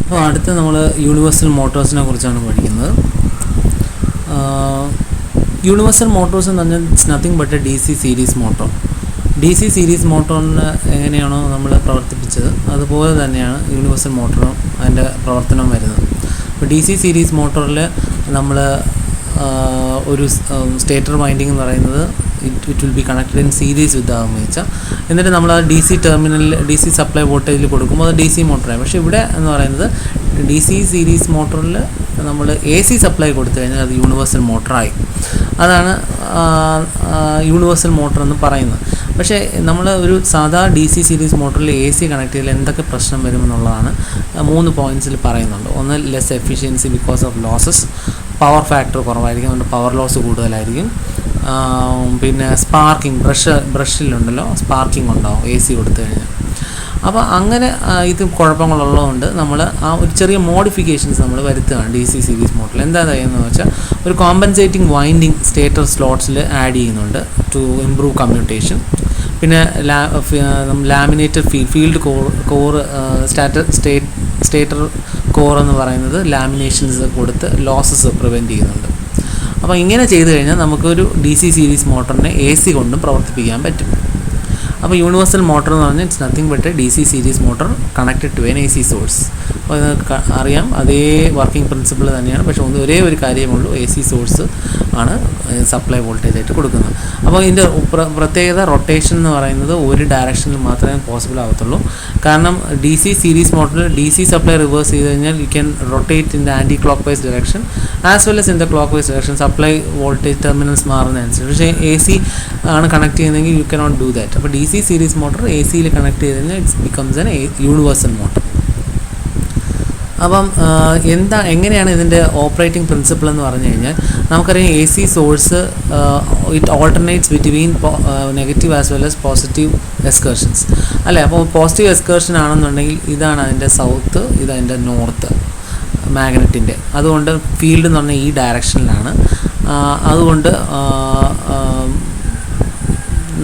അപ്പോൾ അടുത്ത് നമ്മൾ യൂണിവേഴ്സൽ മോട്ടോഴ്സിനെ കുറിച്ചാണ് പഠിക്കുന്നത്. യൂണിവേഴ്സൽ മോട്ടോഴ്സ് എന്ന് പറഞ്ഞാൽ it's nothing but a DC series motor. DC series മോട്ടോറിന് എങ്ങനെയാണോ നമ്മൾ പ്രവർത്തിപ്പിച്ചത് അതുപോലെ തന്നെയാണ് യൂണിവേഴ്സൽ മോട്ടോറും അതിൻ്റെ പ്രവർത്തനം വരുന്നത്. അപ്പോൾ DC സീരീസ് മോട്ടോറിൽ നമ്മൾ ഒരു സ്റ്റേറ്റർ വൈൻഡിങ് എന്ന് പറയുന്നത് it will be connected in series with armature. എന്നിട്ട് നമ്മൾ ആ DC ടെർമിനലിൽ DC സപ്ലൈ വോൾട്ടേജിൽ കൊടുക്കുമ്പോൾ അത് DC മോട്ടറായി. പക്ഷേ ഇവിടെ എന്ന് പറയുന്നത് DC സീരീസ് മോട്ടറിൽ നമ്മൾ AC സപ്ലൈ കൊടുത്തു കഴിഞ്ഞാൽ അത് യൂണിവേഴ്സൽ മോട്ടറായി. അതാണ് യൂണിവേഴ്സൽ മോട്ടർ എന്ന് പറയുന്നത്. പക്ഷേ നമ്മൾ ഒരു സാധാ DC സീരീസ് മോട്ടറിൽ AC കണക്ട് ചെയ്താൽ എന്തൊക്കെ പ്രശ്നം വരുമെന്നുള്ളതാണ് 3 പോയിൻറ്റ്സിൽ പറയുന്നുണ്ട്. ഒന്ന്, less efficiency because of losses, power factor കുറവായിരിക്കും, അതുകൊണ്ട് പവർ ലോസ് കൂടുതലായിരിക്കും. പിന്നെ സ്പാർക്കിംഗ്, ബ്രഷിലുണ്ടല്ലോ സ്പാർക്കിംഗ് ഉണ്ടാവും AC കൊടുത്തു കഴിഞ്ഞാൽ. അപ്പോൾ അങ്ങനെ ഇത് കുഴപ്പങ്ങളുള്ളതുകൊണ്ട് നമ്മൾ ആ ഒരു ചെറിയ മോഡിഫിക്കേഷൻസ് നമ്മൾ വരുത്തുകയാണ് DC സീരീസ് മോട്ടറിൽ. എന്താ ചെയ്യുന്നതെന്ന് വെച്ചാൽ ഒരു കോമ്പൻസേറ്റിംഗ് വൈൻഡിങ് സ്റ്റേറ്റർ സ്ലോട്ട്സിൽ ആഡ് ചെയ്യുന്നുണ്ട് ടു ഇംപ്രൂവ് കമ്മ്യൂട്ടേഷൻ. പിന്നെ laminated field core stator core എന്ന് പറയുന്നത് ലാമിനേഷൻസ് കൊടുത്ത് ലോസസ് പ്രിവെൻറ്റ് ചെയ്യുന്നുണ്ട്. അപ്പോൾ ഇങ്ങനെ ചെയ്തു കഴിഞ്ഞാൽ നമുക്കൊരു DC സീരീസ് മോട്ടറിനെ AC കൊണ്ടും പ്രവർത്തിപ്പിക്കാൻ പറ്റും. അപ്പോൾ യൂണിവേഴ്സൽ മോട്ടർ എന്ന് പറഞ്ഞാൽ it's nothing but a DC series motor connected to an AC source. അപ്പോൾ ഇത് അറിയാം, അതേ വർക്കിംഗ് പ്രിൻസിപ്പിൾ തന്നെയാണ്. പക്ഷേ ഒരേ ഒരു കാര്യമുള്ളൂ, AC സോഴ്സ് ആണ് സപ്ലൈ വോൾട്ടേജ് ആയിട്ട് കൊടുക്കുന്നത്. അപ്പോൾ ഇതിൻ്റെ പ്രത്യേകത റൊട്ടേഷൻ എന്ന് പറയുന്നത് ഒരു ഡയറക്ഷനിൽ മാത്രമേ പോസിബിൾ ആകത്തുള്ളൂ. കാരണം DC സീരീസ് മോട്ടറിൽ DC സപ്ലൈ റിവേഴ്സ് ചെയ്ത് കഴിഞ്ഞാൽ you can rotate in the anti clock vice direction as well as in the clock vice direction, supply voltage terminals മാറുന്നതനുസരിച്ച്. പക്ഷേ AC ആണ് കണക്ട് ചെയ്യുന്നതെങ്കിൽ യു കനോട്ട് ഡു ദാറ്റ്. അപ്പോൾ DC series motor AC-യിൽ connect ചെയ്ത് കഴിഞ്ഞാൽ it's becomes an universal motor. അപ്പം എങ്ങനെയാണ് ഇതിൻ്റെ ഓപ്പറേറ്റിംഗ് പ്രിൻസിപ്പിൾ എന്ന് പറഞ്ഞു കഴിഞ്ഞാൽ നമുക്കറിയാം AC source it alternates between negative as well as positive excursions അല്ലേ. അപ്പോൾ പോസിറ്റീവ് എസ്കേർഷൻ ആണെന്നുണ്ടെങ്കിൽ ഇതാണ് അതിൻ്റെ സൗത്ത്, ഇതതിൻ്റെ നോർത്ത് മാഗ്നറ്റിൻ്റെ. അതുകൊണ്ട് ഫീൽഡ് എന്ന് പറഞ്ഞാൽ ഈ ഡയറക്ഷനിലാണ്. അതുകൊണ്ട്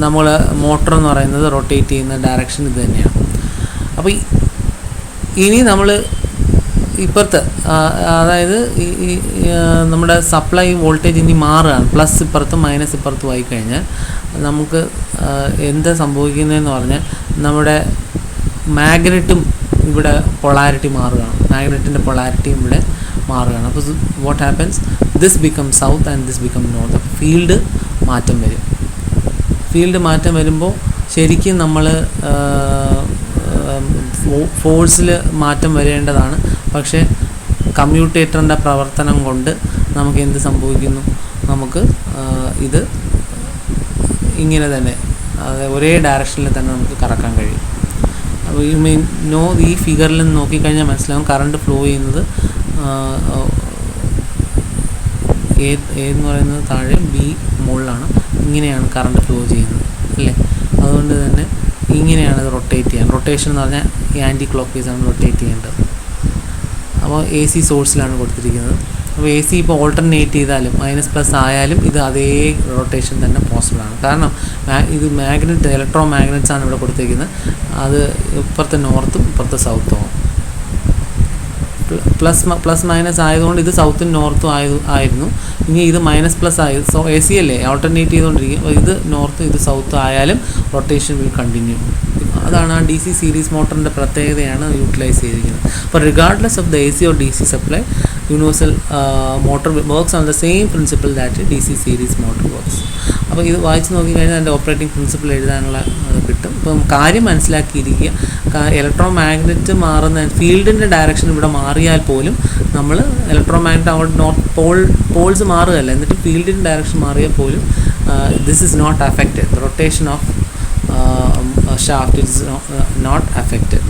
നമ്മൾ മോട്ടർ എന്ന് പറയുന്നത് റൊട്ടേറ്റ് ചെയ്യുന്ന ഡയറക്ഷൻ ഇത് തന്നെയാണ്. അപ്പോൾ ഇനി നമ്മൾ ഇപ്പുറത്ത്, അതായത് നമ്മുടെ സപ്ലൈ വോൾട്ടേജ് ഇനി മാറുകയാണ്. പ്ലസ് ഇപ്പുറത്തും മൈനസ് ഇപ്പുറത്തും ആയി കഴിഞ്ഞാൽ നമുക്ക് എന്താ സംഭവിക്കുന്നതെന്ന് പറഞ്ഞാൽ നമ്മുടെ മാഗ്നറ്റും ഇവിടെ പൊളാരിറ്റി മാറുകയാണ്, മാഗ്നറ്റിൻ്റെ പൊളാരിറ്റിയും ഇവിടെ മാറുകയാണ്. അപ്പോൾ what happens, this become south and this become north. Field മാറ്റം വരും. ഫീൽഡ് മാറ്റം വരുമ്പോൾ ശരിക്കും നമ്മൾ ഫോഴ്സിൽ മാറ്റം വരേണ്ടതാണ്. പക്ഷേ കമ്മ്യൂട്ടേറ്ററിൻ്റെ പ്രവർത്തനം കൊണ്ട് നമുക്ക് എന്ത് സംഭവിക്കുന്നു, നമുക്ക് ഇത് ഇങ്ങനെ തന്നെ ഒരേ ഡയറക്ഷനിൽ തന്നെ നമുക്ക് കറക്കാൻ കഴിയും. അപ്പോൾ ഈ ഫിഗറിൽ നിന്ന് നോക്കിക്കഴിഞ്ഞാൽ മനസ്സിലാവും കറണ്ട് ഫ്ലോ ചെയ്യുന്നത് എന്ന് പറയുന്നത് താഴെ, B മുകളിലാണ്. ഇങ്ങനെയാണ് കറണ്ട് ഫ്ലോ ചെയ്യുന്നത് അല്ലേ. അതുകൊണ്ട് തന്നെ ഇങ്ങനെയാണ് ഇത് റൊട്ടേറ്റ് ചെയ്യാൻ. റൊട്ടേഷൻ എന്ന് പറഞ്ഞാൽ ആൻറ്റി ക്ലോക്ക് വൈസ് ആണ് റൊട്ടേറ്റ് ചെയ്യേണ്ടത്. അപ്പോൾ AC സോഴ്സിലാണ് കൊടുത്തിരിക്കുന്നത്. അപ്പോൾ AC ഇപ്പോൾ ഓൾട്ടർനേറ്റ് ചെയ്താലും മൈനസ് പ്ലസ് ആയാലും ഇത് അതേ റൊട്ടേഷൻ തന്നെ പോസിബിളാണ്. കാരണം ഇത് മാഗ്നറ്റ്, ഇലക്ട്രോ മാഗ്നറ്റ്സ് ആണ് ഇവിടെ കൊടുത്തിരിക്കുന്നത്. അത് ഇപ്പുറത്തെ നോർത്തും ഇപ്പുറത്തെ സൗത്തും. പ്ലസ് മൈനസ് ആയതുകൊണ്ട് ഇത് സൗത്തും നോർത്തും ആയിരുന്നു. ഇനി ഇത് മൈനസ് പ്ലസ് ആയത്, സോ AC അല്ലേ ഓൾട്ടർനേറ്റ് ചെയ്തുകൊണ്ടിരിക്കും. ഇത് നോർത്ത് ഇത് സൗത്ത് ആയാലും റൊട്ടേഷൻ വിൽ കണ്ടിന്യൂ. അതാണ് ആ DC സീരീസ് മോട്ടറിൻ്റെ പ്രത്യേകതയാണ് യൂട്ടിലൈസ് ചെയ്തിരിക്കുന്നത്. അപ്പോൾ regardless of the AC or DC supply, universal motor works on the same principle that DC series motor works. അപ്പോൾ ഇത് വായിച്ച് നോക്കിക്കഴിഞ്ഞാൽ അതിൻ്റെ ഓപ്പറേറ്റിംഗ് പ്രിൻസിപ്പിൾ എഴുതാനുള്ള കിട്ടും. ഇപ്പം കാര്യം മനസ്സിലാക്കിയിരിക്കുക, ഇലക്ട്രോ മാഗ്നറ്റ് മാറുന്ന ഫീൽഡിൻ്റെ ഡയറക്ഷൻ ഇവിടെ മാറിയാൽ പോലും നമ്മൾ ഇലക്ട്രോ മാഗ്നറ്റ് അവിടെ പോൾസ് മാറുകയല്ല, എന്നിട്ട് ഫീൽഡിൻ്റെ ഡയറക്ഷൻ മാറിയാൽ പോലും this is not affected. The rotation of shaft is not affected.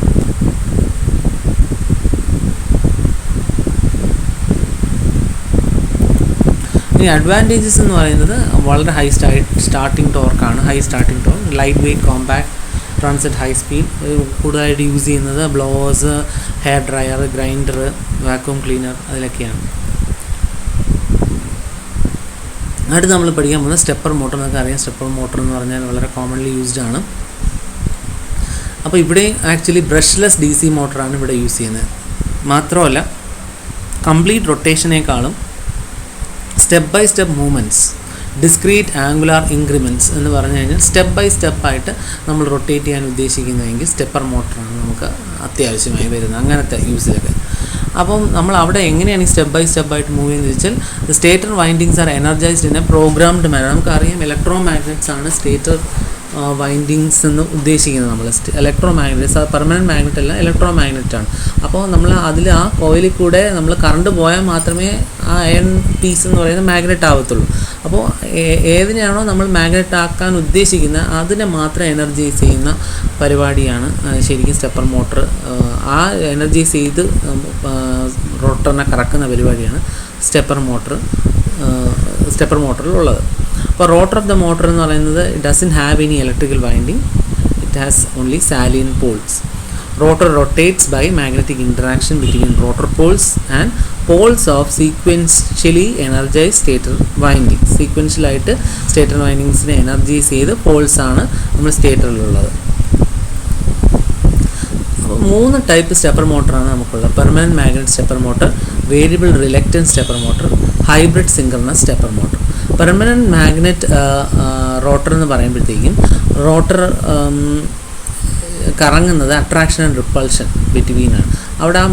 ഇനി അഡ്വാൻറ്റേജസ് എന്ന് പറയുന്നത് വളരെ ഹൈ സ്റ്റാർട്ടിംഗ് ടോർക്കാണ്. High starting torque, lightweight, compact, transit high speed. കൂടുതലായിട്ട് യൂസ് ചെയ്യുന്നത് blowers, hair dryer, grinder, vacuum cleaner, അതിലൊക്കെയാണ്. അടുത്ത് നമ്മൾ പഠിക്കാൻ പോകുന്നത് സ്റ്റെപ്പർ മോട്ടർ. എന്നൊക്കെ അറിയാം, സ്റ്റെപ്പർ മോട്ടർ എന്ന് പറഞ്ഞാൽ വളരെ കോമൺലി യൂസ്ഡ് ആണ്. അപ്പോൾ ഇവിടെ ആക്ച്വലി ബ്രഷ്ലെസ് DC മോട്ടറാണ് ഇവിടെ യൂസ് ചെയ്യുന്നത്. മാത്രമല്ല കംപ്ലീറ്റ് റൊട്ടേഷനേക്കാളും step by step movements, discrete angular increments എന്ന് പറഞ്ഞു കഴിഞ്ഞാൽ സ്റ്റെപ്പ് ബൈ സ്റ്റെപ്പായിട്ട് നമ്മൾ റൊട്ടേറ്റ് ചെയ്യാൻ ഉദ്ദേശിക്കുന്നതെങ്കിൽ സ്റ്റെപ്പർ മോട്ടറാണ് നമുക്ക് അത്യാവശ്യമായി വരുന്നത് അങ്ങനത്തെ യൂസിലൊക്കെ. അപ്പം നമ്മൾ അവിടെ എങ്ങനെയാണ് ഈ സ്റ്റെപ്പ് ബൈ സ്റ്റെപ്പായിട്ട് മൂവ് ചെയ്യുന്നത് വെച്ചാൽ, the stator windings are energized in a programmed manner. നമുക്കറിയാം ഇലക്ട്രോ മാഗ്നറ്റ്സ് ആണ് സ്റ്റേറ്റർ വൈൻഡിങ്സ് എന്ന് ഉദ്ദേശിക്കുന്നത്. നമ്മൾ ഇലക്ട്രോ മാഗ്നറ്റ്സ്, അത് പെർമനൻറ്റ് മാഗ്നറ്റ് അല്ല, ഇലക്ട്രോ മാഗ്നറ്റാണ്. അപ്പോൾ നമ്മൾ അതിൽ ആ കോയിലിൽ കൂടെ നമ്മൾ കറണ്ട് പോയാൽ മാത്രമേ ആ അയൺ പീസ് എന്ന് പറയുന്നത് മാഗ്നറ്റ് ആവത്തുള്ളൂ. അപ്പോൾ ഏതിനെയാണോ നമ്മൾ മാഗ്നറ്റ് ആക്കാൻ ഉദ്ദേശിക്കുന്നത് അതിനെ മാത്രം എനർജൈസ് ചെയ്യുന്ന പരിപാടിയാണ് ശരിക്കും സ്റ്റെപ്പർ മോട്ടർ. ആ എനർജൈസ് ചെയ്ത് റോട്ടറിനെ കറക്കുന്ന പരിപാടിയാണ് സ്റ്റെപ്പർ മോട്ടറിലുള്ളത്. അപ്പോൾ റോട്ടർ ഓഫ് ദ മോട്ടർ എന്ന് പറയുന്നത് doesn't have any electrical winding, it has only salient poles. Rotor rotates by magnetic interaction between rotor poles and poles of sequentially energise stator windings. സീക്വൻഷ്യലായിട്ട് stator വൈൻഡിങ്സിനെ energise ചെയ്ത് പോൾസാണ് നമ്മൾ സ്റ്റേറ്ററിലുള്ളത്. അപ്പോൾ 3 type stepper മോട്ടറാണ് നമുക്കുള്ളത്: permanent magnet stepper motor, variable reluctance stepper motor, hybrid synchronous stepper motor. Permanent magnet rotor എന്ന് പറയുമ്പോഴത്തേക്കും rotor കറങ്ങുന്നത് അട്രാക്ഷൻ ആൻഡ് റിപ്പൾഷൻ ബിറ്റ്വീനാണ്. അവിടെ ആ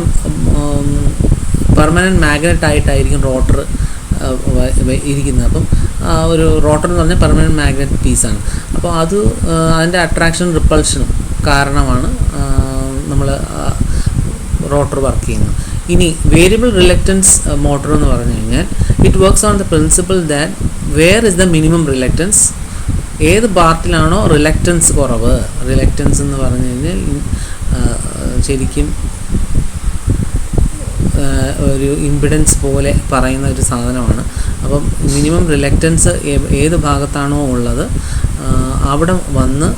പെർമനൻറ്റ് മാഗ്നറ്റ് ആയിട്ടായിരിക്കും റോട്ടർ ഇരിക്കുന്നത്. അപ്പം ഒരു റോട്ടർ എന്ന് പറഞ്ഞാൽ പെർമനൻറ്റ് മാഗ്നറ്റ് പീസാണ്. അപ്പോൾ അത് അതിൻ്റെ അട്രാക്ഷൻ റിപ്പൾഷനും കാരണമാണ് നമ്മൾ റോട്ടർ വർക്ക് ചെയ്യുന്നത്. ഇനി വേരിയബിൾ റിലക്റ്റൻസ് മോട്ടർ എന്ന് പറഞ്ഞു കഴിഞ്ഞാൽ it works on the principle that where is the minimum reluctance, ഏത് പാർട്ടിലാണോ റിലക്റ്റൻസ് കുറവ്. റിലക്റ്റൻസ് എന്ന് പറഞ്ഞു കഴിഞ്ഞാൽ ശരിക്കും ഒരു ഇമ്പിഡൻസ് പോലെ പറയുന്ന ഒരു സാധനമാണ്. അപ്പം മിനിമം റിലക്റ്റൻസ് ഏത് ഭാഗത്താണോ ഉള്ളത് അവിടെ വന്ന്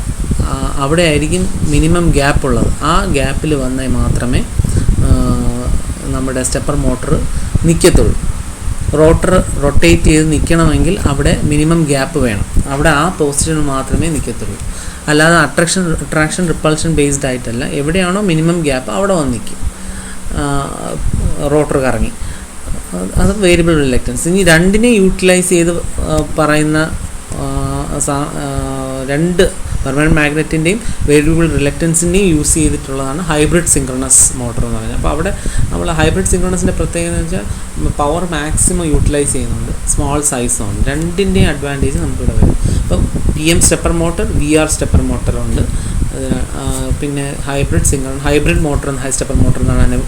അവിടെ ആയിരിക്കും മിനിമം ഗ്യാപ്പ് ഉള്ളത്. ആ ഗ്യാപ്പിൽ വന്നാൽ മാത്രമേ നമ്മുടെ സ്റ്റെപ്പർ മോട്ടർ നിൽക്കത്തുള്ളൂ. റോട്ടർ റൊട്ടേറ്റ് ചെയ്ത് നിൽക്കണമെങ്കിൽ അവിടെ മിനിമം ഗ്യാപ്പ് വേണം. അവിടെ ആ പൊസിഷനിൽ മാത്രമേ നിൽക്കത്തുള്ളൂ. അല്ലാതെ അട്രാക്ഷൻ റിപ്പൾഷൻ ബേസ്ഡ് ആയിട്ടല്ല. എവിടെയാണോ മിനിമം ഗ്യാപ്പ് അവിടെ വന്ന് നിൽക്കും റോട്ടർ കറങ്ങി. അത് വേരിയബിൾ റിലക്റ്റൻസ്. ഇനി രണ്ടിനെ യൂട്ടിലൈസ് ചെയ്ത് പറയുന്ന 2 പെർമനൻറ്റ് മാഗ്നറ്റിൻ്റെയും വേരിയബിൾ റിലക്റ്റൻസിൻ്റെയും യൂസ് ചെയ്തിട്ടുള്ളതാണ് ഹൈബ്രിഡ് സിൻക്രണസ് മോട്ടർ എന്ന് പറയുന്നത്. അപ്പോൾ അവിടെ നമ്മൾ ഹൈബ്രിഡ് സിൻക്രണസിൻ്റെ പ്രത്യേകത എന്ന് വെച്ചാൽ പവർ മാക്സിമം യൂട്ടിലൈസ് ചെയ്യുന്നുണ്ട്, സ്മോൾ സൈസുണ്ട്. രണ്ടിൻ്റെയും അഡ്വാൻറ്റേജ് നമുക്കിവിടെ വരും. ഇപ്പം PM stepper motor, VR stepper മോട്ടറുണ്ട്. പിന്നെ hybrid motor, high stepper motor എന്നാണ് അതിനെ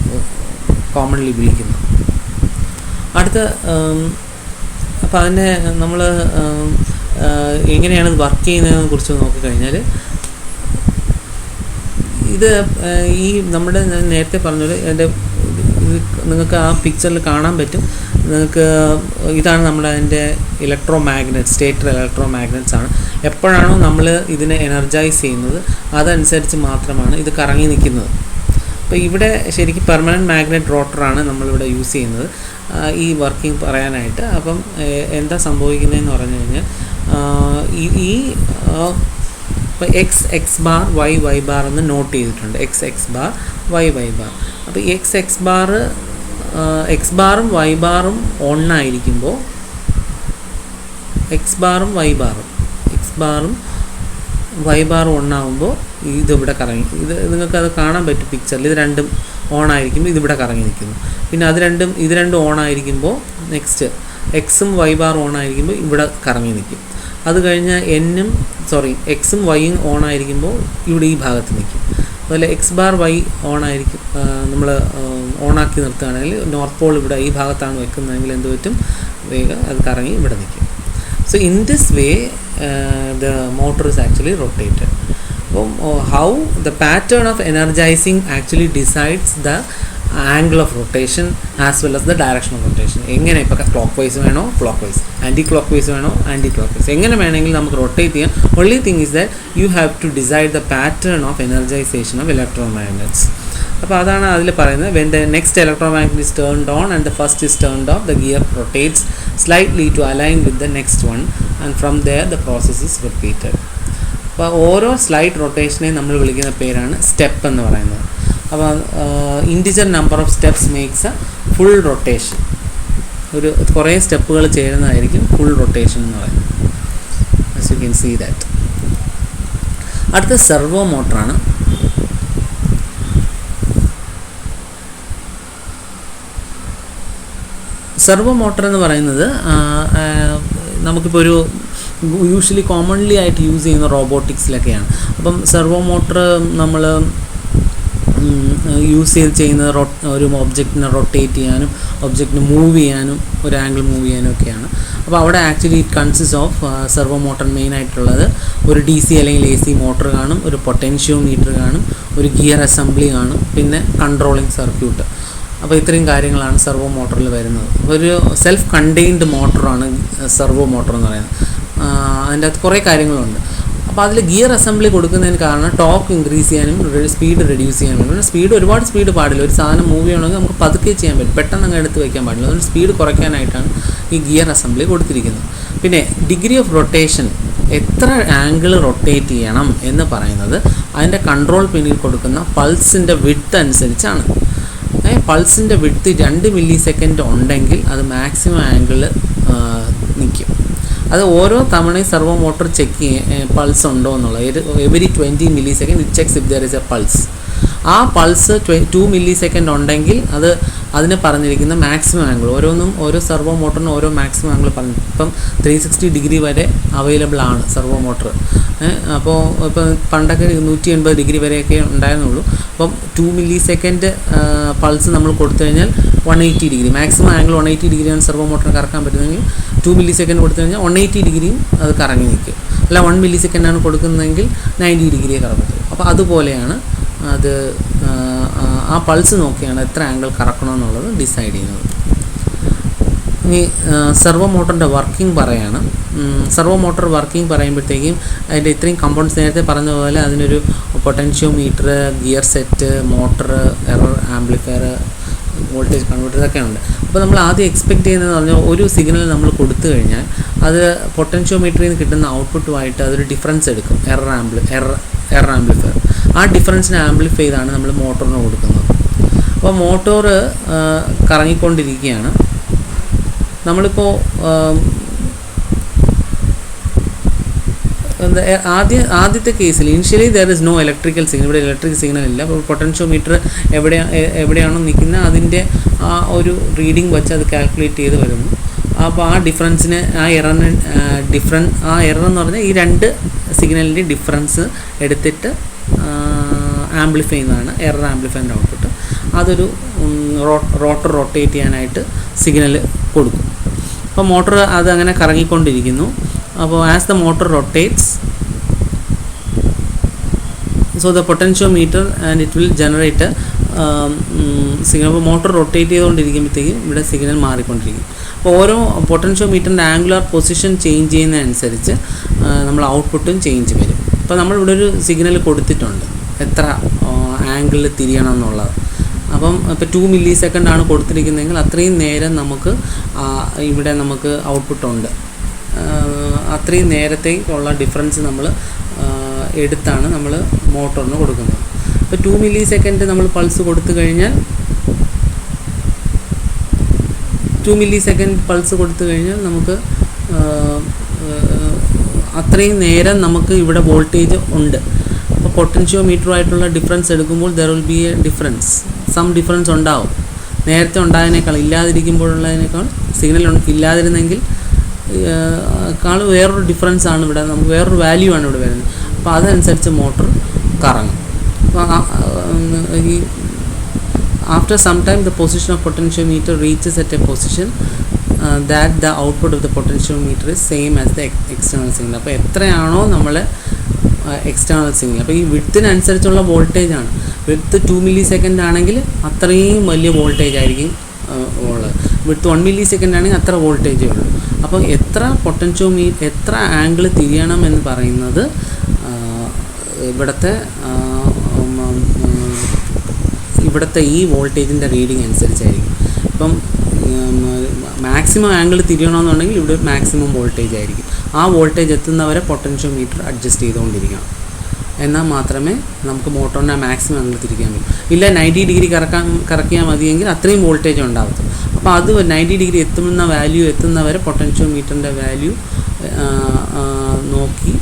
കോമൺലി വിളിക്കുന്നത്. അടുത്ത അപ്പോൾ അതിൻ്റെ നമ്മൾ എങ്ങനെയാണ് ഇത് വർക്ക് ചെയ്യുന്നതിനെ കുറിച്ച് നോക്കിക്കഴിഞ്ഞാൽ, ഇത് ഈ നമ്മുടെ ഞാൻ നേരത്തെ പറഞ്ഞത് എൻ്റെ നിങ്ങൾക്ക് ആ പിക്ചറിൽ കാണാൻ പറ്റും. നിങ്ങൾക്ക് ഇതാണ് നമ്മുടെ അതിൻ്റെ സ്റ്റേറ്റർ ഇലക്ട്രോ മാഗ്നറ്റ്സ് ആണ്. എപ്പോഴാണോ നമ്മൾ ഇതിനെ എനർജൈസ് ചെയ്യുന്നത് അതനുസരിച്ച് മാത്രമാണ് ഇത് കറങ്ങി നിൽക്കുന്നത്. അപ്പോൾ ഇവിടെ ശരിക്കും പെർമനൻറ്റ് മാഗ്നറ്റ് റോട്ടറാണ് നമ്മളിവിടെ യൂസ് ചെയ്യുന്നത് ഈ വർക്കിംഗ് പറയാനായിട്ട്. അപ്പം എന്താ സംഭവിക്കുന്നതെന്ന് പറഞ്ഞു കഴിഞ്ഞാൽ ഈ ഇപ്പോൾ x ബാർ y ബാർ എന്ന് നോട്ട് ചെയ്തിട്ടുണ്ട്. x bar y bar. അപ്പോൾ x ബാറും y ബാറും ഓണായിരിക്കുമ്പോൾ x ബാറും y ബാറും ഓണാകുമ്പോൾ ഇതിവിടെ കറങ്ങി, നിങ്ങൾക്കത് കാണാൻ പറ്റും പിക്ചറിൽ. ഇത് രണ്ടും ഓണായിരിക്കുമ്പോൾ ഇതിവിടെ കറങ്ങി നിൽക്കുന്നു. പിന്നെ ഇത് രണ്ടും ഓണായിരിക്കുമ്പോൾ നെക്സ്റ്റ് എക്സും y ബാറും ഓണായിരിക്കുമ്പോൾ ഇവിടെ കറങ്ങി നിൽക്കും. അത് കഴിഞ്ഞാൽ എക്സും വൈയും ഓണായിരിക്കുമ്പോൾ ഇവിടെ ഈ ഭാഗത്ത് നിൽക്കും. അതുപോലെ x ബാർ y ഓണായിരിക്കും, നമ്മൾ ഓണാക്കി നിർത്തുകയാണെങ്കിൽ നോർത്ത് പോൾ ഇവിടെ ഈ ഭാഗത്താണ് വെക്കുന്നതെങ്കിൽ എന്ത് പറ്റും, വേഗം അത് കറങ്ങി ഇവിടെ നിൽക്കും. So in this way the motor is actually rotated. അപ്പം how the pattern of energising actually decides the angle of rotation as well as the direction of rotation. എങ്ങനെ ഇപ്പോൾ ക്ലോക്ക് വൈസ് വേണോ clockwise, anti clock vice വേണോ anticlockwise, എങ്ങനെ വേണമെങ്കിൽ നമുക്ക് rotate ചെയ്യാം. Only thing is that you have to decide the pattern of energisation of electromagnets. അപ്പോൾ അതാണ് അതിൽ പറയുന്നത്. When the next electromagnet is turned on and the first is turned off, the gear rotates slightly to align with the next one and from there the process is repeated. അപ്പോൾ ഓരോ slight റൊട്ടേഷനെയും നമ്മൾ വിളിക്കുന്ന പേരാണ് step എന്ന് പറയുന്നത്. അപ്പോൾ integer number of steps makes a full rotation. ഒരു കുറേ സ്റ്റെപ്പുകൾ ചേരുന്നതായിരിക്കും ഫുൾ റൊട്ടേഷൻ എന്ന് പറയുന്നത്. As you can see that. അടുത്ത സെർവോ മോട്ടറാണ്. സെർവോ മോട്ടർ എന്ന് പറയുന്നത് നമുക്കിപ്പോൾ ഒരു യൂഷ്വലി കോമൺലി ആയിട്ട് യൂസ് ചെയ്യുന്ന റോബോട്ടിക്സിലൊക്കെയാണ്. അപ്പം സെർവോ മോട്ടർ നമ്മൾ യൂസ് ചെയ്യുന്നത് ഒരു ഒബ്ജക്റ്റിനെ റൊട്ടേറ്റ് ചെയ്യാനും ഒബ്ജക്റ്റിന് മൂവ് ചെയ്യാനും ഒരു ആംഗിൾ മൂവ് ചെയ്യാനും ഒക്കെയാണ്. അപ്പോൾ അവിടെ actually it consist of servo motor മെയിനായിട്ടുള്ളത് ഒരു DC അല്ലെങ്കിൽ AC മോട്ടർ കാണും, ഒരു പൊട്ടൻഷ്യോമീറ്റർ കാണും, ഒരു ഗിയർ അസംബ്ലി കാണും, പിന്നെ കൺട്രോളിങ് സർക്യൂട്ട്. അപ്പോൾ ഇത്രയും കാര്യങ്ങളാണ് സെർവോ മോട്ടറിൽ വരുന്നത്. ഒരു സെൽഫ് കണ്ടെയ്ൻഡ് മോട്ടറാണ് സെർവോ മോട്ടർ എന്ന് പറയുന്നത്. അതിൻ്റെ അകത്ത് കുറേ കാര്യങ്ങളുണ്ട്. അപ്പോൾ അതിൽ ഗിയർ അസംബ്ലി കൊടുക്കുന്നതിന് കാരണം ടോർക്ക് ഇൻക്രീസ് ചെയ്യാനും സ്പീഡ് റെഡ്യൂസ് ചെയ്യാനും പറ്റും. സ്പീഡ് ഒരുപാട് സ്പീഡ് പാടില്ല. ഒരു സാധനം മൂവ് ചെയ്യണമെങ്കിൽ നമുക്ക് പതുക്കെ ചെയ്യാൻ പറ്റും, പെട്ടെന്ന് അങ്ങ് എടുത്ത് വയ്ക്കാൻ പാടില്ല. അതുകൊണ്ട് സ്പീഡ് കുറയ്ക്കാനായിട്ടാണ് ഈ ഗിയർ അസംബ്ലി കൊടുത്തിരിക്കുന്നത്. പിന്നെ ഡിഗ്രി ഓഫ് റൊട്ടേഷൻ, എത്ര ആംഗിൾ റൊട്ടേറ്റ് ചെയ്യണം എന്ന് പറയുന്നത് അതിൻ്റെ കൺട്രോൾ പിന്നിൽ കൊടുക്കുന്ന പൾസിൻ്റെ വിഡ്ത്ത് അനുസരിച്ചാണ്. പൾസിൻ്റെ വിഡ്ത്ത് 2 മില്ലി സെക്കൻഡ് ഉണ്ടെങ്കിൽ അത് മാക്സിമം ആംഗിൾ നിൽക്കും. അത് ഓരോ തവണയും സെർവോ മോട്ടർ ചെക്ക് ചെയ്യും പൾസ് ഉണ്ടോ എന്നുള്ളത്. Every 20 millisecond it checks if there is a pulse. ആ പൾസ് 2 മില്ലി സെക്കൻഡ് ഉണ്ടെങ്കിൽ അതിന് പറഞ്ഞിരിക്കുന്ന മാക്സിമം ആംഗിൾ, ഓരോ സെർവോ മോട്ടറിനും ഓരോ മാക്സിമം ആംഗിൾ പറഞ്ഞു. ഇപ്പം 360 ഡിഗ്രി വരെ അവൈലബിൾ ആണ് സെർവോ മോട്ടർ. അപ്പോൾ ഇപ്പോൾ പണ്ടൊക്കെ 180 ഡിഗ്രി വരെയൊക്കെ ഉണ്ടായിരുന്നുള്ളൂ. അപ്പം 2 മില്ലി സെക്കൻഡ് പൾസ് നമ്മൾ കൊടുത്തു കഴിഞ്ഞാൽ 180 ഡിഗ്രി, മാക്സിമം ആംഗിൾ 180 ഡിഗ്രിയാണ് സെർവോ മോട്ടറിന് കറക്കാൻ പറ്റുന്നതെങ്കിൽ 2 മില്ലി സെക്കൻഡ് കൊടുത്തു കഴിഞ്ഞാൽ 180 ഡിഗ്രിയും അത് കറങ്ങി നിൽക്കും. അല്ല 1 മില്ലി സെക്കൻഡാണ് കൊടുക്കുന്നതെങ്കിൽ 90 ഡിഗ്രിയെ കറക്കത്തുള്ളൂ. അപ്പോൾ അതുപോലെയാണ് അത് ആ പൾസ് നോക്കിയാണ് എത്ര ആംഗിൾ കറക്കണമെന്നുള്ളത് ഡിസൈഡ് ചെയ്യുന്നത്. ഇനി സെർവോ മോട്ടറിൻ്റെ വർക്കിംഗ് പറയാണ്. സെർവോ മോട്ടർ വർക്കിംഗ് പറയുമ്പോഴത്തേക്കും അതിൻ്റെ ഇത്രയും കമ്പോണൻസ് നേരത്തെ പറഞ്ഞ പോലെ അതിനൊരു potentiometer, gear set, motor, error amplifier, voltage converter ഇതൊക്കെ ഉണ്ട്. അപ്പോൾ നമ്മൾ ആദ്യം എക്സ്പെക്റ്റ് ചെയ്യുന്നതെന്ന് പറഞ്ഞാൽ ഒരു സിഗ്നൽ നമ്മൾ കൊടുത്തു കഴിഞ്ഞാൽ അത് പൊട്ടൻഷ്യോമീറ്ററിൽ നിന്ന് കിട്ടുന്ന ഔട്ട്പുട്ടുമായിട്ട് അതൊരു ഡിഫറൻസ് എടുക്കും, എറർ ആംപ്ലിഫയർ. ആ ഡിഫറൻസിനെ ആംപ്ലിഫൈ ചെയ്താണ് നമ്മൾ മോട്ടറിന് കൊടുക്കുന്നത്. അപ്പോൾ മോട്ടോർ കറങ്ങിക്കൊണ്ടിരിക്കുകയാണ്. നമ്മളിപ്പോൾ ആദ്യത്തെ കേസിൽ initially there is no electrical signal, ഇവിടെ ഇലക്ട്രിക് സിഗ്നൽ ഇല്ല. അപ്പോൾ പൊട്ടൻഷ്യോമീറ്റർ എവിടെയാണോ നിൽക്കുന്നത് അതിൻ്റെ ആ ഒരു റീഡിങ് വെച്ച് അത് കാൽക്കുലേറ്റ് ചെയ്ത് വരുന്നു. അപ്പോൾ ആ ഡിഫറൻസിന് ആ എറർ എന്ന് പറഞ്ഞാൽ ഈ 2 സിഗ്നലിൻ്റെ ഡിഫറൻസ് എടുത്തിട്ട് ആംപ്ലിഫൈ ചെയ്യുന്നതാണ് എറർ ആംപ്ലിഫയറിൻ്റെ ഔട്ട്പുട്ട്. അതൊരു റോട്ടർ റൊട്ടേറ്റ് ചെയ്യാനായിട്ട് സിഗ്നൽ കൊടുക്കും. അപ്പോൾ മോട്ടർ അതങ്ങനെ കറങ്ങിക്കൊണ്ടിരിക്കുന്നു. അപ്പോൾ as the motor rotates, so the potentiometer and it will generate signal. അപ്പോൾ മോട്ടർ റൊട്ടേറ്റ് ചെയ്തുകൊണ്ടിരിക്കുമ്പോഴത്തേക്കും ഇവിടെ സിഗ്നൽ മാറിക്കൊണ്ടിരിക്കും. അപ്പോൾ ഓരോ പൊട്ടൻഷ്യോമീറ്ററിൻ്റെ ആംഗുലർ പൊസിഷൻ ചേഞ്ച് ചെയ്യുന്നതനുസരിച്ച് നമ്മൾ ഔട്ട്പുട്ടും ചേഞ്ച് വരും. അപ്പോൾ നമ്മളിവിടെ ഒരു സിഗ്നൽ കൊടുത്തിട്ടുണ്ട് എത്ര ആംഗിളിൽ തിരിയണം എന്നുള്ളത്. അപ്പം ഇപ്പോൾ 2 മില്ലി സെക്കൻഡാണ് കൊടുത്തിരിക്കുന്നതെങ്കിൽ അത്രയും നേരം നമുക്ക് ഇവിടെ നമുക്ക് ഔട്ട്പുട്ടുണ്ട്. അത്രയും നേരത്തേക്കുള്ള ഡിഫറൻസ് നമ്മൾ എടുത്താണ് നമ്മൾ മോട്ടറിന് കൊടുക്കുന്നത്. ഇപ്പോൾ 2 മില്ലി സെക്കൻഡ് നമ്മൾ പൾസ് കൊടുത്തു കഴിഞ്ഞാൽ 2 മില്ലി സെക്കൻഡ് പൾസ് കൊടുത്തു കഴിഞ്ഞാൽ നമുക്ക് അത്രയും നേരം നമുക്ക് ഇവിടെ വോൾട്ടേജ് ഉണ്ട്. അപ്പോൾ പൊട്ടൻഷ്യോമീറ്ററുമായിട്ടുള്ള ഡിഫറൻസ് എടുക്കുമ്പോൾ there will be a difference, some difference ഉണ്ടാവും. നേരത്തെ ഉണ്ടായതിനേക്കാൾ ഇല്ലാതിരിക്കുമ്പോഴുള്ളതിനേക്കാൾ സിഗ്നൽ ഇല്ലാതിരുന്നെങ്കിൽ വേറൊരു ഡിഫറൻസ് ആണ് ഇവിടെ, നമുക്ക് വേറൊരു വാല്യൂ ആണ് ഇവിടെ വരുന്നത്. അപ്പോൾ അതനുസരിച്ച് മോട്ടർ കറങ്ങും. ഈ after some time the position of potentiometer reaches at a position that the output of the potentiometer is same as the external signal. അപ്പോൾ എത്രയാണോ നമ്മൾ എക്സ്റ്റേണൽ സിഗ്നൽ, അപ്പോൾ ഈ വിഡ്ത്തിനനുസരിച്ചുള്ള വോൾട്ടേജാണ്. വിഡ്ത്ത് 2 മില്ലി സെക്കൻഡ് ആണെങ്കിൽ അത്രയും വലിയ വോൾട്ടേജ് ആയിരിക്കും ഉള്ളത്. വിഡ്ത്ത് 1 മില്ലി സെക്കൻഡ് ആണെങ്കിൽ അത്ര വോൾട്ടേജേ ഉള്ളൂ. അപ്പോൾ എത്ര എത്ര ആംഗിൾ തിരിയണം എന്ന് പറയുന്നത് ഇവിടുത്തെ ഈ വോൾട്ടേജിൻ്റെ റീഡിങ് അനുസരിച്ചായിരിക്കും. ഇപ്പം മാക്സിമം ആംഗിൾ തിരിയണമെന്നുണ്ടെങ്കിൽ ഇവിടെ മാക്സിമം വോൾട്ടേജ് ആയിരിക്കും. ആ വോൾട്ടേജ് എത്തുന്നവരെ പൊട്ടൻഷ്യോമീറ്റർ അഡ്ജസ്റ്റ് ചെയ്തുകൊണ്ടിരിക്കണം. എന്നാൽ മാത്രമേ നമുക്ക് മോട്ടോറിനെ മാക്സിമം ആംഗിൾ തിരിക്കാൻ പറ്റും. ഇല്ല 90 ഡിഗ്രി കറക്കിയാൽ മതിയെങ്കിൽ അത്രയും വോൾട്ടേജ് ഉണ്ടാകത്തുള്ളൂ. അപ്പോൾ അത് 90 ഡിഗ്രി എത്തുന്നവരെ പൊട്ടൻഷ്യോമീറ്ററിൻ്റെ വാല്യൂ നോക്കി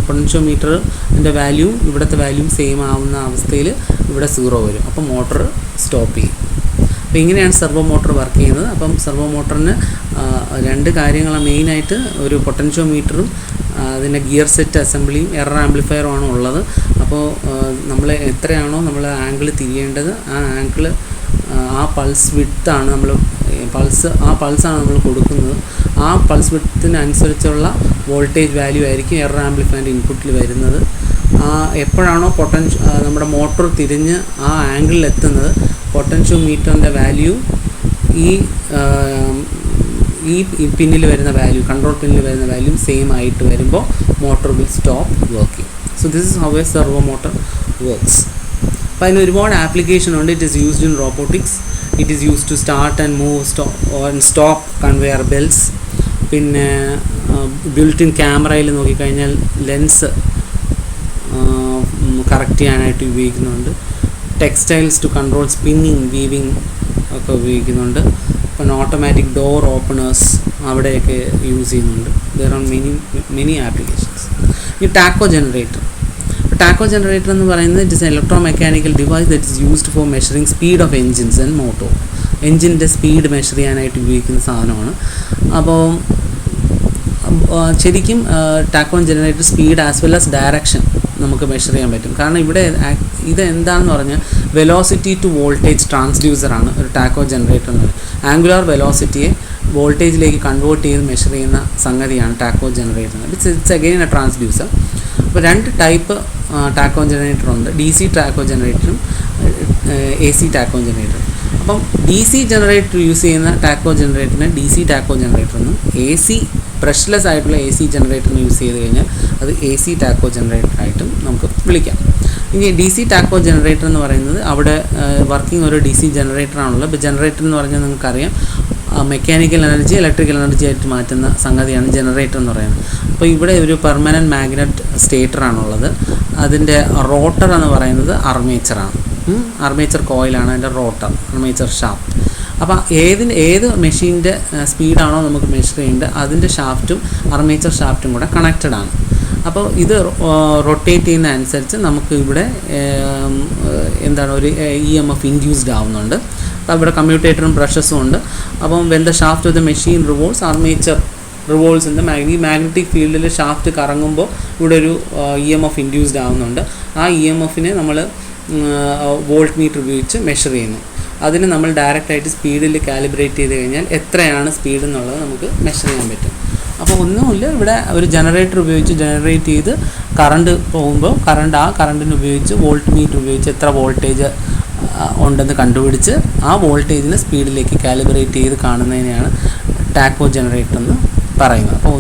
പൊട്ടൻഷ്യോമീറ്ററിൻ്റെ വാല്യൂ ഇവിടുത്തെ വാല്യൂ സെയിം ആവുന്ന അവസ്ഥയിൽ ഇവിടെ 0 വരും. അപ്പോൾ മോട്ടർ സ്റ്റോപ്പ് ചെയ്യും. അപ്പോൾ ഇങ്ങനെയാണ് സെർവോ മോട്ടർ വർക്ക് ചെയ്യുന്നത്. അപ്പം സെർവോ മോട്ടറിന് 2 കാര്യങ്ങളാണ് മെയിനായിട്ട്. ഒരു പൊട്ടൻഷ്യോമീറ്ററും അതിൻ്റെ ഗിയർ സെറ്റ് അസംബ്ലിയും എറർ ആംപ്ലിഫയറുമാണ് ഉള്ളത്. അപ്പോൾ നമ്മൾ എത്രയാണോ നമ്മൾ ആംഗിൾ തിരിയേണ്ടത് ആ ആംഗിൾ ആ പൾസ് വിഡ്ത്താണ് നമ്മൾ പൾസാണ് നമ്മൾ കൊടുക്കുന്നത്. ആ പൾസ് വിഡ്ത്തിനനുസരിച്ചുള്ള വോൾട്ടേജ് വാല്യൂ ആയിരിക്കും എറർ ആംപ്ലിഫയറിൻ്റെ ഇൻപുട്ടിൽ വരുന്നത്. എപ്പോഴാണോ നമ്മുടെ മോട്ടോർ തിരിഞ്ഞ് ആ ആംഗിളിൽ എത്തുന്നത് പൊട്ടൻഷ്യോമീറ്ററിൻ്റെ വാല്യൂ ഈ പിന്നിൽ വരുന്ന വാല്യൂ കൺട്രോൾ പിന്നിൽ വരുന്ന വാല്യൂ സെയിം ആയിട്ട് വരുമ്പോൾ motor will stop working. So this is how a servo motor works. അപ്പോൾ അതിന് ഒരുപാട് ആപ്ലിക്കേഷൻ ഉണ്ട്. It is used in robotics. It is used to start and move stop conveyor belts. പിന്നെ built in ക്യാമറയിൽ നോക്കിക്കഴിഞ്ഞാൽ lens correct ചെയ്യാനായിട്ട് ഉപയോഗിക്കുന്നുണ്ട്. Textiles to control spinning weaving ഒക്കെ ഉപയോഗിക്കുന്നുണ്ട്. പിന്നെ ഓട്ടോമാറ്റിക് ഡോർ ഓപ്പണേഴ്സ് അവിടെയൊക്കെ യൂസ് ചെയ്യുന്നുണ്ട്. There are many applications. ഈ ടാക്കോ ജനറേറ്റർ എന്ന് പറയുന്നത് it is an electromechanical device that is used for measuring speed of engines and motor. എൻജിൻ്റെ speed measure ചെയ്യാനായിട്ട് ഉപയോഗിക്കുന്ന സാധനമാണ്. അപ്പോൾ ശരിക്കും tacho generator speed as well as direction നമുക്ക് മെഷർ ചെയ്യാൻ പറ്റും. കാരണം ഇവിടെ ഇത് എന്താണെന്ന് പറഞ്ഞാൽ വെലോസിറ്റി ടു വോൾട്ടേജ് ട്രാൻസ്ഡ്യൂസറാണ് ഒരു ടാക്കോ ജനറേറ്റർ എന്ന് പറയുന്നത്. ആംഗുലാർ വെലോസിറ്റിയെ വോൾട്ടേജിലേക്ക് കൺവേർട്ട് ചെയ്ത് മെഷർ ചെയ്യുന്ന സംഗതിയാണ് taco generator. It's again A transducer. അപ്പോൾ 2 ടൈപ്പ് ടാക്കോ ജനറേറ്റർ ഉണ്ട്. DC taco ജനറേറ്ററും AC taco ജനറേറ്ററും. അപ്പം DC ജനറേറ്റർ യൂസ് ചെയ്യുന്ന ടാക്കോ ജനറേറ്ററിന് DC ടാക്കോ ജനറേറ്റർ എന്നും AC ബ്രഷ്ലെസ് ആയിട്ടുള്ള AC ജനറേറ്ററിന് യൂസ് ചെയ്ത് കഴിഞ്ഞാൽ അത് AC ടാക്കോ ജനറേറ്ററായിട്ടും നമുക്ക് വിളിക്കാം. ഇനി DC ടാക്കോ ജനറേറ്റർ എന്ന് പറയുന്നത് അവിടെ വർക്കിംഗ് ഒരു DC ജനറേറ്ററാണുള്ളത്. ഇപ്പോൾ ജനറേറ്റർ എന്ന് പറഞ്ഞാൽ നിങ്ങൾക്കറിയാം മെക്കാനിക്കൽ എനർജി ഇലക്ട്രിക്കൽ എനർജി ആയിട്ട് മാറ്റുന്ന സംഗതിയാണ് ജനറേറ്റർ എന്ന് പറയുന്നത്. അപ്പോൾ ഇവിടെ ഒരു പെർമനൻറ്റ് മാഗ്നറ്റ് സ്റ്റേറ്ററാണുള്ളത്. അതിൻ്റെ റോട്ടർ എന്ന് പറയുന്നത് അർമേച്ചറാണ്. അർമേച്ചർ കോയിലാണ് അതിൻ്റെ റോട്ടർ, അർമേച്ചർ ഷാഫ്റ്റ്. അപ്പോൾ ഏത് മെഷീൻ്റെ സ്പീഡാണോ നമുക്ക് മെഷർ ചെയ്യേണ്ടത് അതിൻ്റെ ഷാഫ്റ്റും അർമേച്ചർ ഷാഫ്റ്റും കൂടെ കണക്റ്റഡ് ആണ്. അപ്പോൾ ഇത് റൊട്ടേറ്റ് ചെയ്യുന്ന അനുസരിച്ച് നമുക്ക് ഇവിടെ ഒരു EMF ഇൻഡ്യൂസ്ഡ് ആവുന്നുണ്ട്. അപ്പോൾ ഇവിടെ കമ്മ്യൂട്ടേറ്ററും ബ്രഷസും ഉണ്ട്. അപ്പം when the shaft of the machine revolves armature revolves in the magnetic ഫീൽഡിൽ ഷാഫ്റ്റ് കറങ്ങുമ്പോൾ ഇവിടെ ഒരു EMF ഇൻഡ്യൂസ്ഡ് ആവുന്നുണ്ട്. ആ EMFനെ നമ്മൾ വോൾട്ട് മീറ്റർ ഉപയോഗിച്ച് മെഷർ ചെയ്യുന്നു. അതിന് നമ്മൾ ഡയറക്റ്റായിട്ട് സ്പീഡിൽ കാലിബ്രേറ്റ് ചെയ്ത് കഴിഞ്ഞാൽ എത്രയാണ് സ്പീഡ് എന്നുള്ളത് നമുക്ക് മെഷർ ചെയ്യാൻ പറ്റും. അപ്പോൾ ഒന്നുമില്ല, ഇവിടെ ഒരു ജനറേറ്റർ ഉപയോഗിച്ച് ജനറേറ്റ് ചെയ്ത് കറണ്ട് പോകുമ്പോൾ കറണ്ടിന് ഉപയോഗിച്ച് വോൾട്ട് മീറ്റർ ഉപയോഗിച്ച് എത്ര വോൾട്ടേജ് ഉണ്ടെന്ന് കണ്ടുപിടിച്ച് ആ വോൾട്ടേജിനെ സ്പീഡിലേക്ക് കാലിബ്രേറ്റ് ചെയ്ത് കാണുന്നതിനെയാണ് ടാക്കോ ജനറേറ്റർ എന്ന് പറയുന്നത്. അപ്പോൾ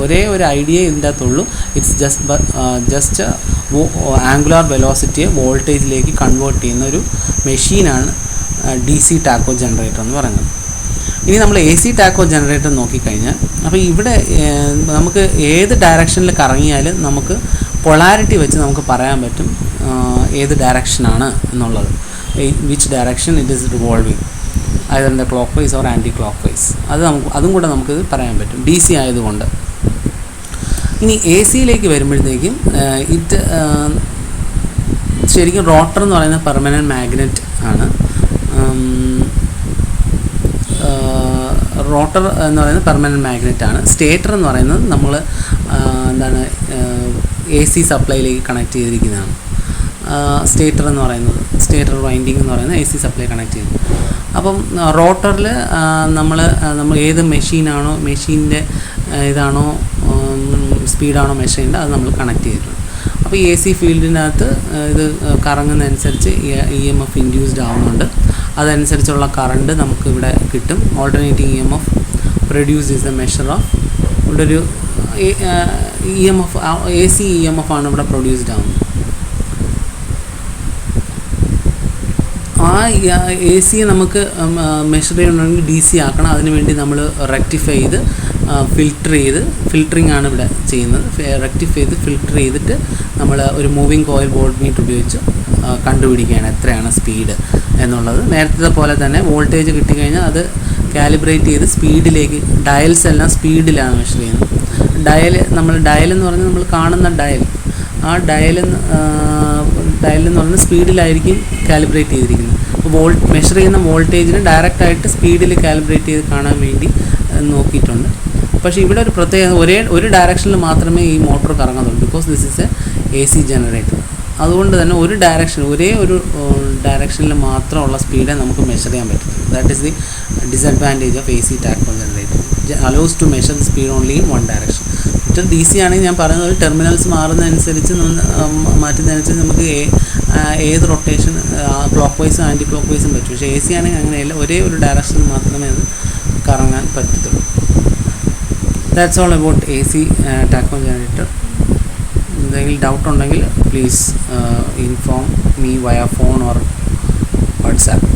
ഒരേ ഒരു ഐഡിയ ഇതിൻ്റെ അകത്തുള്ളൂ. ഇറ്റ്സ് ജസ്റ്റ് ആംഗുലാർ വെലോസിറ്റിയെ വോൾട്ടേജിലേക്ക് കൺവേർട്ട് ചെയ്യുന്ന ഒരു മെഷീനാണ് DC ടാക്കോ ജനറേറ്റർ എന്ന് പറയുന്നത്. ഇനി നമ്മൾ AC ടാക്കോ ജനറേറ്റർ നോക്കിക്കഴിഞ്ഞാൽ അപ്പോൾ ഇവിടെ നമുക്ക് ഏത് ഡയറക്ഷനിൽ കറങ്ങിയാലും നമുക്ക് പൊളാരിറ്റി വെച്ച് നമുക്ക് പറയാൻ പറ്റും ഏത് ഡയറക്ഷനാണ് എന്നുള്ളത്. Which direction it is revolving, either in the clockwise or anti-clockwise. അതും കൂടെ നമുക്ക് പറയാൻ പറ്റും DC ആയതുകൊണ്ട്. ഇനി AC-യിലേക്ക് വരുമ്പോഴത്തേക്കും ശരിക്കും റോട്ടർ എന്ന് പറയുന്ന പെർമനൻറ്റ് മാഗ്നറ്റ് ആണ്. റോട്ടർ എന്ന് പറയുന്നത് പെർമനൻറ്റ് മാഗ്നറ്റ് ആണ്. സ്റ്റേറ്റർ എന്ന് പറയുന്നത് നമ്മൾ AC സപ്ലൈയിലേക്ക് കണക്ട് ചെയ്തിരിക്കുന്നതാണ്. സ്റ്റേറ്റർ വൈൻഡിങ് എന്ന് പറയുന്നത് AC സപ്ലൈ കണക്ട് ചെയ്യുന്നത്. അപ്പം റോട്ടറിൽ നമ്മൾ ഏത് മെഷീൻ്റെ ഇതാണോ സ്പീഡാണോ മെഷർ ചെയ്യേണ്ടത് അത് നമ്മൾ കണക്ട് ചെയ്തിട്ടുണ്ട്. അപ്പോൾ AC ഫീൽഡിനകത്ത് ഇത് കറങ്ങുന്നതനുസരിച്ച് EMF ഇൻഡ്യൂസ്ഡ് ആവുന്നുണ്ട്. അതനുസരിച്ചുള്ള കറണ്ട് നമുക്ക് ഇവിടെ കിട്ടും. Alternating EMF produce is A measure of ഇവിടെ ഒരു EMF AC EMF ആണ് ഇവിടെ പ്രൊഡ്യൂസ്ഡ് ആവുന്നത്. ആ എ സിയെ നമുക്ക് മെഷർ ചെയ്യണമെങ്കിൽ ഡി സി ആക്കണം. അതിനുവേണ്ടി നമ്മൾ റെക്ടിഫൈ ചെയ്ത് ഫിൽറ്ററിങ് ആണ് ഇവിടെ ചെയ്യുന്നത്. റെക്ടിഫൈ ചെയ്ത് ഫിൽറ്റർ ചെയ്തിട്ട് നമ്മൾ ഒരു മൂവിങ് കോയിൽ വോൾട്ട് മീറ്റർ ഉപയോഗിച്ച് കണ്ടുപിടിക്കുകയാണ് എത്രയാണ് സ്പീഡ് എന്നുള്ളത്. നേരത്തെ പോലെ തന്നെ വോൾട്ടേജ് കിട്ടിക്കഴിഞ്ഞാൽ അത് കാലിബ്രേറ്റ് ചെയ്ത് സ്പീഡിലേക്ക്, ഡയൽസ് എല്ലാം സ്പീഡിലാണ് മെഷർ ചെയ്യുന്നത്. ഡയൽ എന്ന് പറഞ്ഞാൽ നമ്മൾ കാണുന്ന ഡയൽ, ആ ഡയൽ എന്ന് പറഞ്ഞാൽ സ്പീഡിലായിരിക്കും കാലിബ്രേറ്റ് ചെയ്തിരിക്കുന്നത്. അപ്പോൾ മെഷർ ചെയ്യുന്ന വോൾട്ടേജിന് ഡയറക്റ്റായിട്ട് സ്പീഡിൽ കാലിബ്രേറ്റ് ചെയ്ത് കാണാൻ വേണ്ടി നോക്കിയിട്ടുണ്ട്. പക്ഷേ ഇവിടെ ഒരു പ്രത്യേകത, ഒരു ഡയറക്ഷനിൽ മാത്രമേ ഈ മോട്ടോർ കറങ്ങുന്നുള്ളൂ. Because this is AC generator. അതുകൊണ്ട് തന്നെ ഒരേ ഒരു ഡയറക്ഷനിൽ മാത്രമുള്ള സ്പീഡേ നമുക്ക് മെഷർ ചെയ്യാൻ പറ്റത്തുള്ളൂ. That is the disadvantage of A C tacho generator. Allows to measure the speed only in one direction. മറ്റൊരു ഡി സി ആണെങ്കിൽ ഞാൻ പറയുന്നത് ടെർമിനൽസ് മാറുന്നതനുസരിച്ച് മാറ്റുന്നതനുസരിച്ച് നമുക്ക് ഏത് റൊട്ടേഷൻ ക്ലോക്ക് വൈസും ആൻറ്റി ക്ലോക്ക് വൈസും പറ്റും. പക്ഷേ എ സി ആണെങ്കിൽ അങ്ങനെയല്ല, ഒരേ ഒരു ഡയറക്ഷനിൽ മാത്രമേ അത് കറങ്ങാൻ പറ്റത്തുള്ളൂ. That's all about A C tacho generator. എന്തെങ്കിലും ഡൗട്ട് ഉണ്ടെങ്കിൽ പ്ലീസ് ഇൻഫോം മീ വയ ഫോൺ ഓർ വാട്സാപ്പ്.